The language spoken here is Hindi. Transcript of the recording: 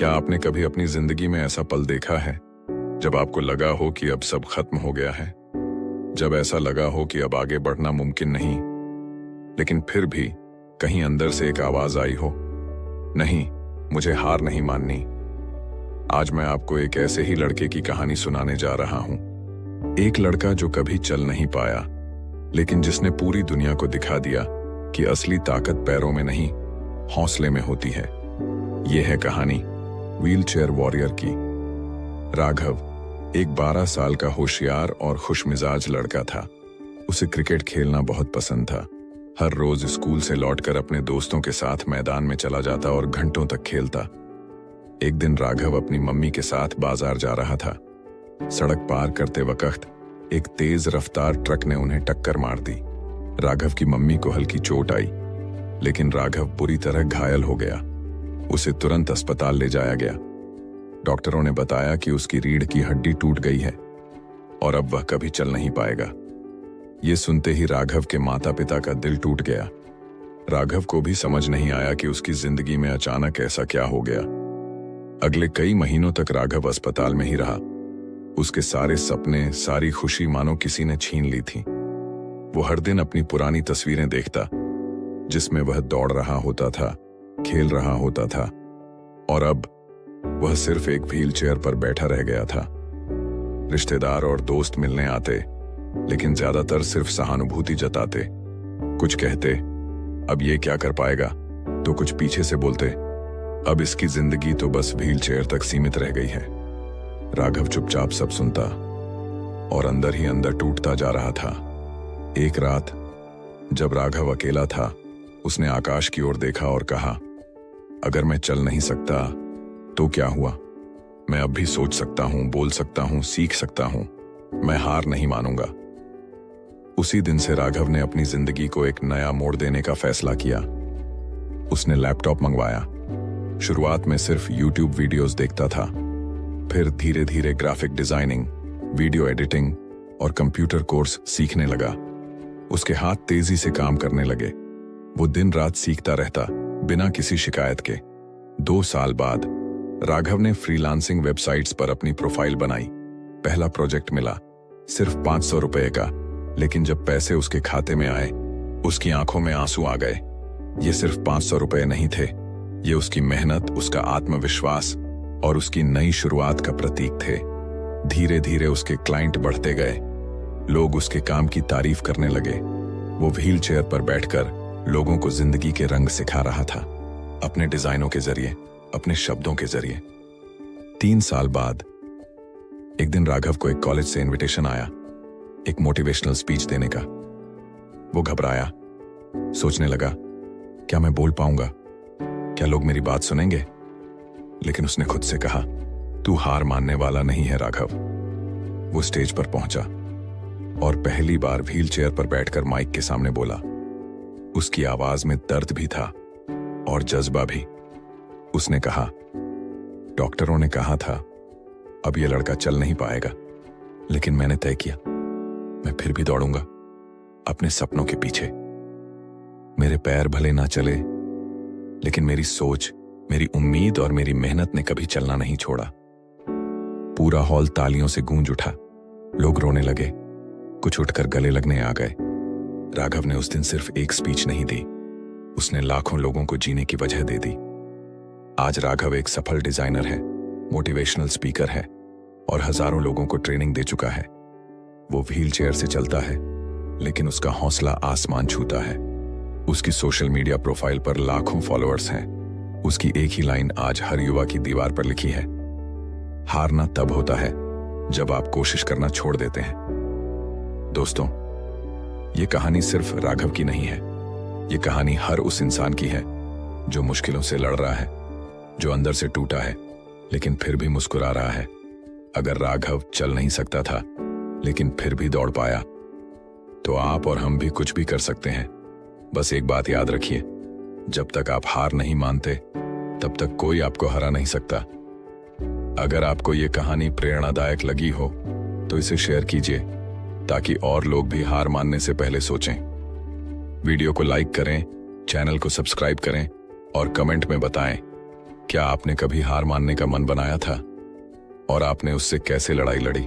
क्या आपने कभी अपनी जिंदगी में ऐसा पल देखा है जब आपको लगा हो कि अब सब खत्म हो गया है, जब ऐसा लगा हो कि अब आगे बढ़ना मुमकिन नहीं, लेकिन फिर भी कहीं अंदर से एक आवाज आई हो, नहीं, मुझे हार नहीं माननी। आज मैं आपको एक ऐसे ही लड़के की कहानी सुनाने जा रहा हूं। एक लड़का जो कभी चल नहीं पाया, लेकिन जिसने पूरी दुनिया को दिखा दिया कि असली ताकत पैरों में नहीं, हौसले में होती है। यह है कहानी व्हीलचेयर वॉरियर की। राघव एक 12 साल का होशियार और खुशमिजाज लड़का था। उसे क्रिकेट खेलना बहुत पसंद था। हर रोज स्कूल से लौटकर अपने दोस्तों के साथ मैदान में चला जाता और घंटों तक खेलता। एक दिन राघव अपनी मम्मी के साथ बाजार जा रहा था। सड़क पार करते वक्त एक तेज रफ्तार ट्रक ने उन्हें टक्कर मार दी। राघव की मम्मी को हल्की चोट आई, लेकिन राघव बुरी तरह घायल हो गया। उसे तुरंत अस्पताल ले जाया गया। डॉक्टरों ने बताया कि उसकी रीढ़ की हड्डी टूट गई है और अब वह कभी चल नहीं पाएगा। ये सुनते ही राघव के माता पिता का दिल टूट गया। राघव को भी समझ नहीं आया कि उसकी जिंदगी में अचानक ऐसा क्या हो गया। अगले कई महीनों तक राघव अस्पताल में ही रहा। उसके सारे सपने, सारी खुशी मानो किसी ने छीन ली थी। वो हर दिन अपनी पुरानी तस्वीरें देखता, जिसमें वह दौड़ रहा होता था, खेल रहा होता था, और अब वह सिर्फ एक व्हीलचेयर पर बैठा रह गया था। रिश्तेदार और दोस्त मिलने आते, लेकिन ज्यादातर सिर्फ सहानुभूति जताते। कुछ कहते, अब ये क्या कर पाएगा, तो कुछ पीछे से बोलते, अब इसकी जिंदगी तो बस व्हीलचेयर तक सीमित रह गई है। राघव चुपचाप सब सुनता और अंदर ही अंदर टूटता जा रहा था। एक रात जब राघव अकेला था, उसने आकाश की ओर देखा और कहा, अगर मैं चल नहीं सकता तो क्या हुआ? मैं अब भी सोच सकता हूं, बोल सकता हूं, सीख सकता हूं। मैं हार नहीं मानूंगा। उसी दिन से राघव ने अपनी जिंदगी को एक नया मोड़ देने का फैसला किया। उसने लैपटॉप मंगवाया। शुरुआत में सिर्फ यूट्यूब वीडियोस देखता था, फिर धीरे धीरे ग्राफिक डिजाइनिंग, वीडियो एडिटिंग और कंप्यूटर कोर्स सीखने लगा। उसके हाथ तेजी से काम करने लगे। वो दिन रात सीखता रहता, बिना किसी शिकायत के। 2 साल बाद राघव ने फ्रीलांसिंग वेबसाइट्स पर अपनी प्रोफाइल बनाई। पहला प्रोजेक्ट मिला, सिर्फ 500 रुपए का, लेकिन जब पैसे उसके खाते में आए, उसकी आंखों में आंसू आ गए। ये सिर्फ 500 रुपए नहीं थे, ये उसकी मेहनत, उसका आत्मविश्वास और उसकी नई शुरुआत का प्रतीक थे। धीरे धीरे उसके क्लाइंट बढ़ते गए। लोग उसके काम की तारीफ करने लगे। वो व्हीलचेयर पर बैठकर लोगों को जिंदगी के रंग सिखा रहा था, अपने डिजाइनों के जरिए, अपने शब्दों के जरिए। 3 साल बाद एक दिन राघव को एक कॉलेज से इनविटेशन आया, एक मोटिवेशनल स्पीच देने का। वो घबराया, सोचने लगा, क्या मैं बोल पाऊंगा? क्या लोग मेरी बात सुनेंगे? लेकिन उसने खुद से कहा, तू हार मानने वाला नहीं है राघव। वो स्टेज पर पहुंचा और पहली बार व्हीलचेयर पर बैठकर माइक के सामने बोला। उसकी आवाज में दर्द भी था और जज्बा भी। उसने कहा, डॉक्टरों ने कहा था अब ये लड़का चल नहीं पाएगा, लेकिन मैंने तय किया, मैं फिर भी दौड़ूंगा अपने सपनों के पीछे। मेरे पैर भले ना चले, लेकिन मेरी सोच, मेरी उम्मीद और मेरी मेहनत ने कभी चलना नहीं छोड़ा। पूरा हॉल तालियों से गूंज उठा। लोग रोने लगे, कुछ उठकर गले लगने आ गए। राघव ने उस दिन सिर्फ एक स्पीच नहीं दी, उसने लाखों लोगों को जीने की वजह दे दी। आज राघव एक सफल डिजाइनर है, मोटिवेशनल स्पीकर है और हजारों लोगों को ट्रेनिंग दे चुका है। वो व्हीलचेयर से चलता है, लेकिन उसका हौसला आसमान छूता है। उसकी सोशल मीडिया प्रोफाइल पर लाखों फॉलोअर्स हैं। उसकी एक ही लाइन आज हर युवा की दीवार पर लिखी है, हारना तब होता है जब आप कोशिश करना छोड़ देते हैं। दोस्तों, ये कहानी सिर्फ राघव की नहीं है, ये कहानी हर उस इंसान की है जो मुश्किलों से लड़ रहा है, जो अंदर से टूटा है लेकिन फिर भी मुस्कुरा रहा है। अगर राघव चल नहीं सकता था लेकिन फिर भी दौड़ पाया, तो आप और हम भी कुछ भी कर सकते हैं। बस एक बात याद रखिए, जब तक आप हार नहीं मानते, तब तक कोई आपको हरा नहीं सकता। अगर आपको ये कहानी प्रेरणादायक लगी हो तो इसे शेयर कीजिए, ताकि और लोग भी हार मानने से पहले सोचें। वीडियो को लाइक करें, चैनल को सब्सक्राइब करें और कमेंट में बताएं क्या आपने कभी हार मानने का मन बनाया था? और आपने उससे कैसे लड़ाई लड़ी?